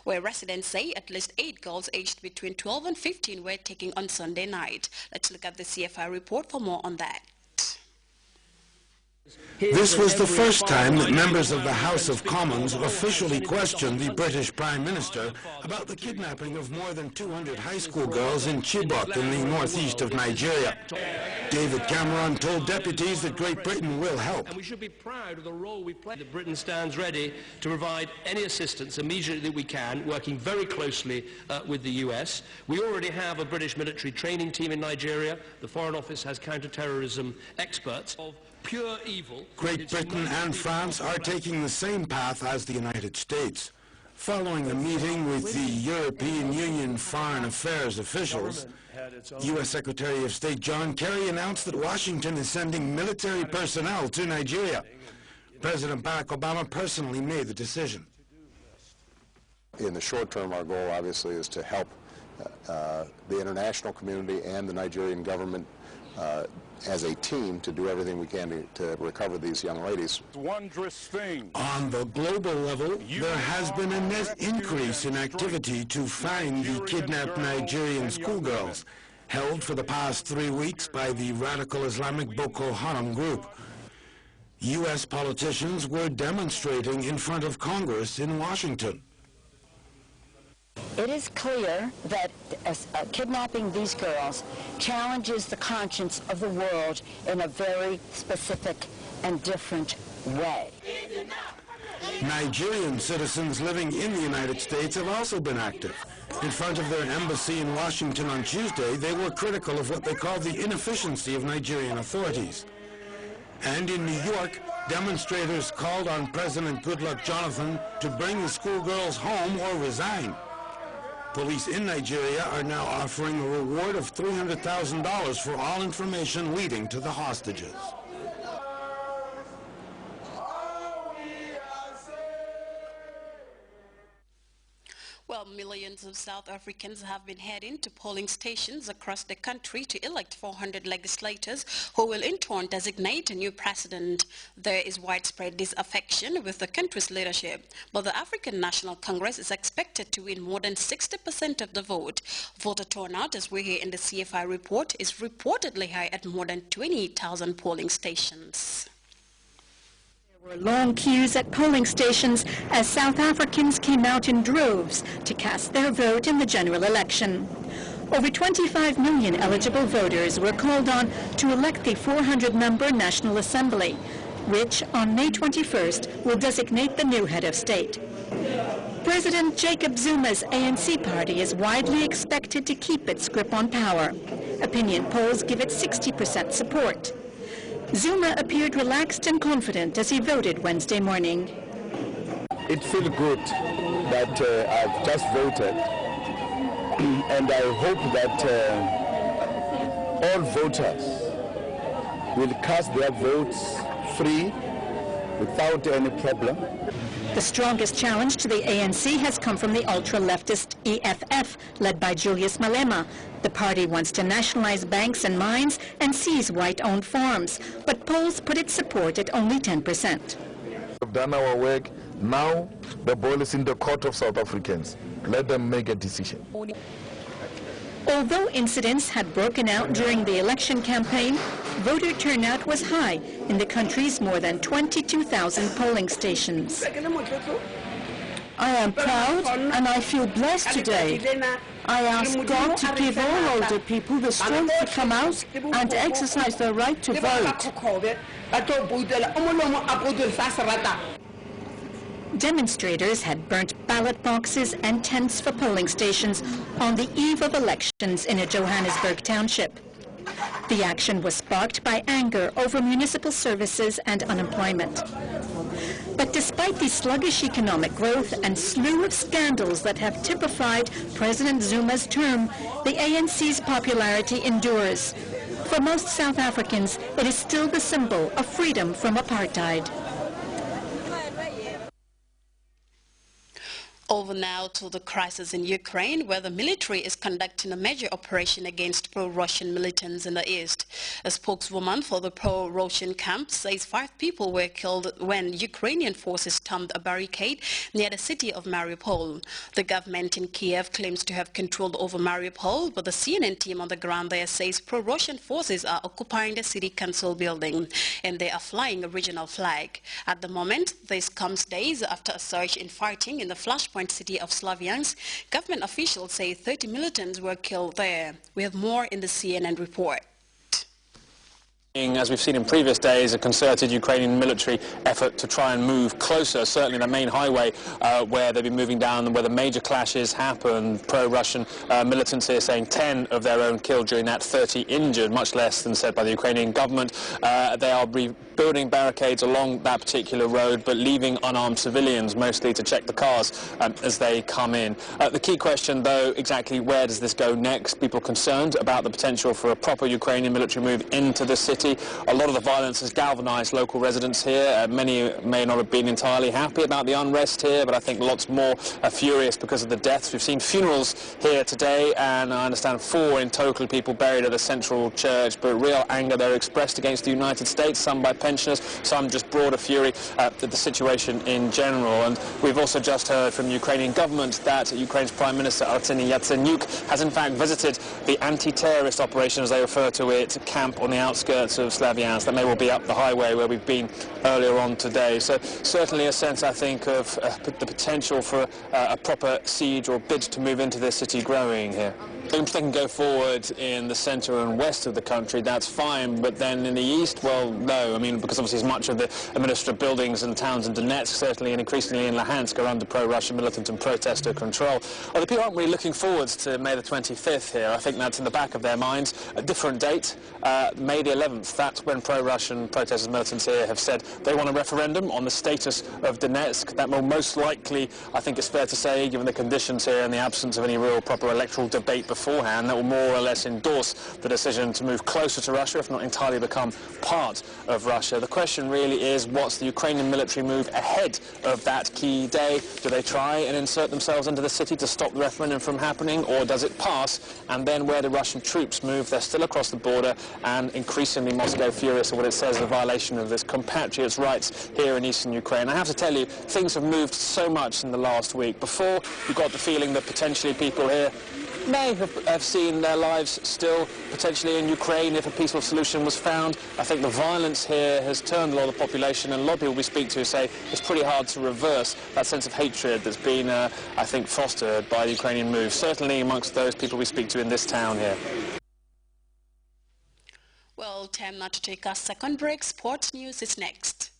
where residents say at least 8 girls aged between 12 and 15 were taken on Sunday night. Let's look at the CFI report for more on that. This was the first time that members of the House of Commons officially questioned the British Prime Minister about the kidnapping of more than 200 high school girls in Chibok in the northeast of Nigeria. David Cameron told deputies that Great Britain will help. And we should be proud of the role we play. Britain stands ready to provide any assistance immediately that we can, working very closely with the US. We already have a British military training team in Nigeria. The Foreign Office has counter-terrorism experts. Pure evil. Great Britain and France are taking the same path as the United States. Following a meeting with the European Union foreign affairs officials, U.S. Secretary of State John Kerry announced that Washington is sending military personnel to Nigeria. President Barack Obama personally made the decision. In the short term, our goal obviously is to help the international community and the Nigerian government as a team to do everything we can to recover these young ladies. Wondrous thing. On the global level, there has been a net increase in activity to find the kidnapped Nigerian schoolgirls, held for the past 3 weeks by the radical Islamic Boko Haram group. U.S. politicians were demonstrating in front of Congress in Washington. It is clear that kidnapping these girls challenges the conscience of the world in a very specific and different way. Nigerian citizens living in the United States have also been active. In front of their embassy in Washington on Tuesday, they were critical of what they called the inefficiency of Nigerian authorities. And in New York, demonstrators called on President Goodluck Jonathan to bring the schoolgirls home or resign. Police in Nigeria are now offering a reward of $300,000 for all information leading to the hostages. Well, millions of South Africans have been heading to polling stations across the country to elect 400 legislators who will in turn designate a new president. There is widespread disaffection with the country's leadership, but the African National Congress is expected to win more than 60% of the vote. Voter turnout, as we hear in the CFI report, is reportedly high at more than 20,000 polling stations. There were long queues at polling stations as South Africans came out in droves to cast their vote in the general election. Over 25 million eligible voters were called on to elect the 400-member National Assembly, which on May 21st will designate the new head of state. President Jacob Zuma's ANC party is widely expected to keep its grip on power. Opinion polls give it 60% support. Zuma appeared relaxed and confident as he voted Wednesday morning. It feels good that I've just voted, and I hope that all voters will cast their votes free without any problem. The strongest challenge to the ANC has come from the ultra-leftist EFF, led by Julius Malema. The party wants to nationalize banks and mines and seize white-owned farms, but polls put its support at only 10%. We've done our work. Now the ball is in the court of South Africans. Let them make a decision. Although incidents had broken out during the election campaign, voter turnout was high in the country's more than 22,000 polling stations. I am proud and I feel blessed today. I ask God to give all older people the strength to come out and exercise their right to vote. Demonstrators had burnt ballot boxes and tents for polling stations on the eve of elections in a Johannesburg township. The action was sparked by anger over municipal services and unemployment. But despite the sluggish economic growth and slew of scandals that have typified President Zuma's term, the ANC's popularity endures. For most South Africans, it is still the symbol of freedom from apartheid. Over now to the crisis in Ukraine, where the military is conducting a major operation against pro-Russian militants in the east. A spokeswoman for the pro-Russian camp says 5 people were killed when Ukrainian forces stormed a barricade near the city of Mariupol. The government in Kiev claims to have control over Mariupol, but the CNN team on the ground there says pro-Russian forces are occupying the city council building and they are flying a regional flag. At the moment, this comes days after a surge in fighting in the flashpoint city of Slavyansk. Government officials say 30 militants were killed there. We have more in the CNN report. As we've seen in previous days, a concerted Ukrainian military effort to try and move closer, certainly the main highway where they've been moving down and where the major clashes happen. Pro-Russian militants here saying 10 of their own killed during that, 30 injured, much less than said by the Ukrainian government. They are rebuilding barricades along that particular road, but leaving unarmed civilians mostly to check the cars as they come in. The key question, though, exactly where does this go next? People concerned about the potential for a proper Ukrainian military move into the city. A lot of the violence has galvanized local residents here. Many may not have been entirely happy about the unrest here, but I think lots more are furious because of the deaths. We've seen funerals here today, and I understand 4 in total people buried at the central church, but real anger there expressed against the United States, some by pensioners, some just broader fury at the situation in general. And we've also just heard from the Ukrainian government that Ukraine's Prime Minister Arseniy Yatsenyuk has in fact visited the anti-terrorist operation, as they refer to it, camp on the outskirts of Slavyansk. That may well be up the highway where we've been earlier on today. So certainly a sense, I think, of the potential for a proper siege or bid to move into this city growing here. If they can go forward in the centre and west of the country, that's fine, but then in the east, well, no. I mean, because obviously much of the administrative buildings and towns in Donetsk, certainly and increasingly in Luhansk, are under pro-Russian militant and protester control. Well, the people aren't really looking forward to May the 25th here. I think that's in the back of their minds. A different date, May the 11th. That's when pro-Russian protesters and militants here have said they want a referendum on the status of Donetsk. That will most likely, I think it's fair to say, given the conditions here and the absence of any real proper electoral debate beforehand, that will more or less endorse the decision to move closer to Russia, if not entirely become part of Russia. The question really is, what's the Ukrainian military move ahead of that key day? Do they try and insert themselves into the city to stop the referendum from happening, or does it pass? And then where do Russian troops move? They're still across the border, and increasingly Moscow furious at what it says is a violation of its compatriots' rights here in eastern Ukraine. I have to tell you, things have moved so much in the last week. Before, you got the feeling that potentially people here may have seen their lives still potentially in Ukraine if a peaceful solution was found. I think the violence here has turned a lot of the population, and a lot of people we speak to say it's pretty hard to reverse that sense of hatred that's been, I think, fostered by the Ukrainian move, certainly amongst those people we speak to in this town here. Well, time now to take our second break. Sports news is next.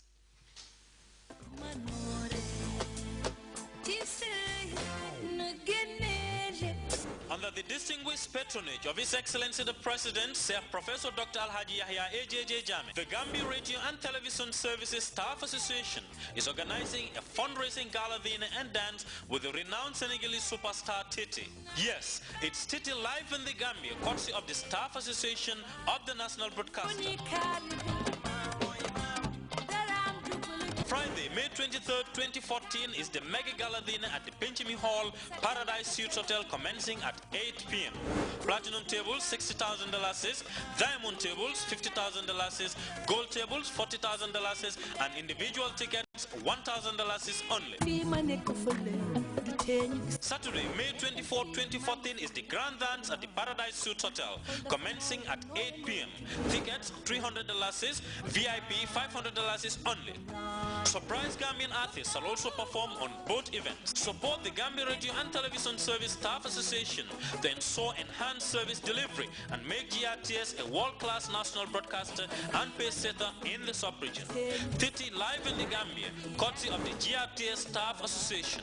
Under the distinguished patronage of His Excellency the President, Sir Professor Dr. Alhaji Yahya AJJ Jammeh, the Gambia Radio and Television Services Staff Association is organizing a fundraising gala dinner and dance with the renowned Senegalese superstar Titi. Yes, it's Titi live in the Gambia, courtesy of the Staff Association of the National Broadcaster. Friday, May 23rd, 2014 is the mega gala dinner at the Benjamin Hall, Paradise Suites Hotel, commencing at 8 p.m. Platinum tables, $60,000, diamond tables, $50,000, gold tables, $40,000, and individual tickets, $1,000 only. Saturday, May 24, 2014 is the Grand Dance at the Paradise Suites Hotel, commencing at 8 p.m. Tickets, $300, VIP, $500 only. Surprise Gambian artists will also perform on both events. Support the Gambia Radio and Television Service Staff Association to ensure enhanced service delivery and make GRTS a world-class national broadcaster and pace setter in the sub-region. Titi live in the Gambia, courtesy of the GRTS Staff Association.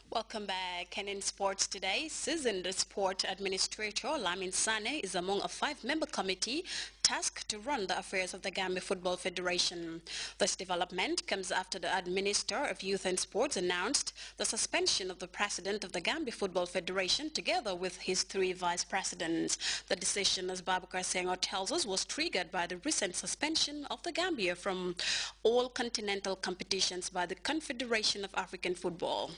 Welcome back. And in sports today, seasoned sport administrator Lamin Sane is among a 5-member committee tasked to run the affairs of the Gambia Football Federation. This development comes after the Minister of Youth and Sports announced the suspension of the President of the Gambia Football Federation together with his 3 vice presidents. The decision, as Babakar Senghor tells us, was triggered by the recent suspension of the Gambia from all continental competitions by the Confederation of African Football.